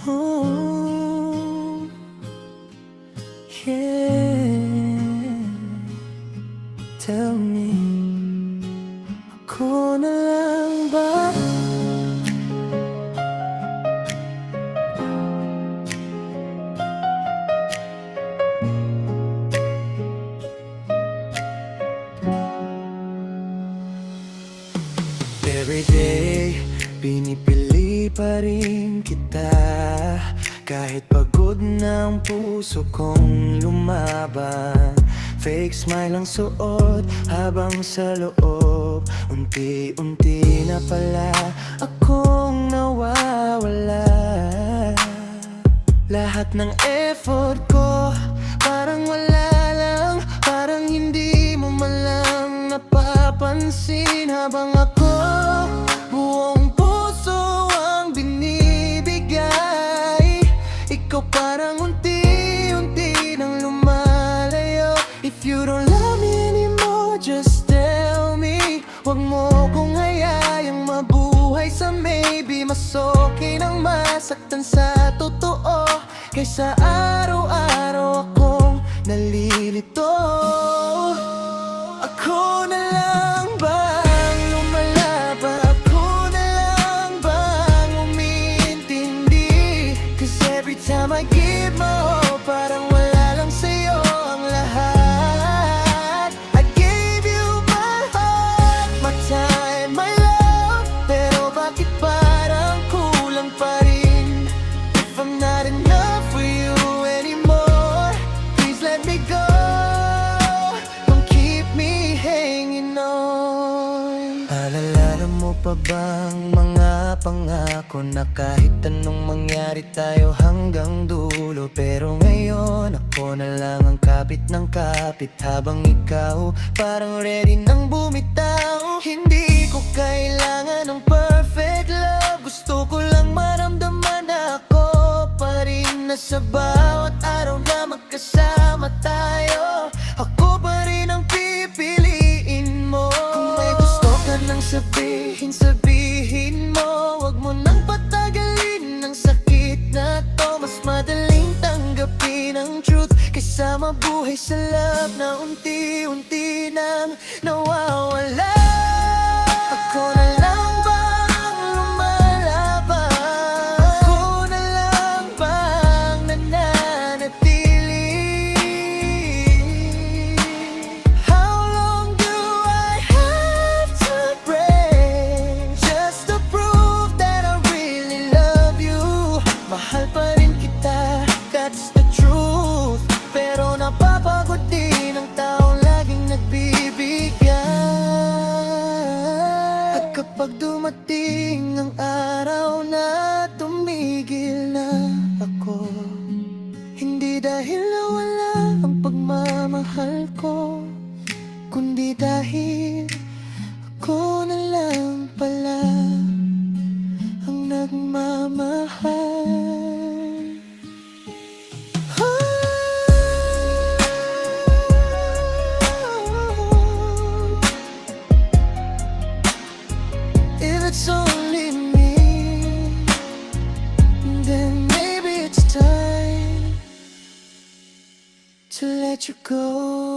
Oh, yeah. Tell me, ako na lang ba? Everyday, pinipili pa rin kita. Kahit pagod na ang puso kong lumaban. Fake smile ang suot habang sa loob unti-unti na pala akong nawawala. Lahat ng effort ko parang wala lang. Parang hindi mo man lang napapansin. Habang ako buong puso ang binibigay, ikaw parang unti-unti nang lumalayo. If you don't love me anymore, just tell me. Huwag mo kong hayayang mabuhay sa maybe. Mas okay nang masaktan sa totoo kaysa araw-araw akong nalilito. Ako na lang bang lumalaba? Ako na lang bang umintindi? 'Cause every time I give my all, parang wala lang sa'yo ang lahat. I gave you my heart, my time, my love, pero bakit parang kulang pa rin? If I'm not enough for you anymore, please let me go. Alala mo pa bang mga pangako na kahit anong mangyari tayo hanggang dulo? Pero ngayon ako na lang ang kapit ng kapit, habang ikaw parang ready nang bumitaw. Hindi ko kailangan ng perfect love, gusto ko lang maramdaman na ako pa rin na sa bawat araw na magkasama tayo. Ako pa rin ang pipiliin mo. Kung may gusto ka nang sabihin, sabihin mo. Huwag mo nang patagalin ng sakit na to. Mas madaling tanggapin ang truth kaysa mabuhay sa love na unti-unti nang nawawala. Ako na lang bang lumalaban? Ako na lang bang nananatili? How long do I have to break just to prove that I really love you? Mahal pa rin kita, that's the truth. Pero napapagod din ang taong laging nagbibigay. At kapag dumating ang araw na tumigil na ako, hindi dahil nawala ang pagmamahal ko, kundi dahil ako na lang pala ang nagmamahal. If it's only me, then maybe it's time to let you go.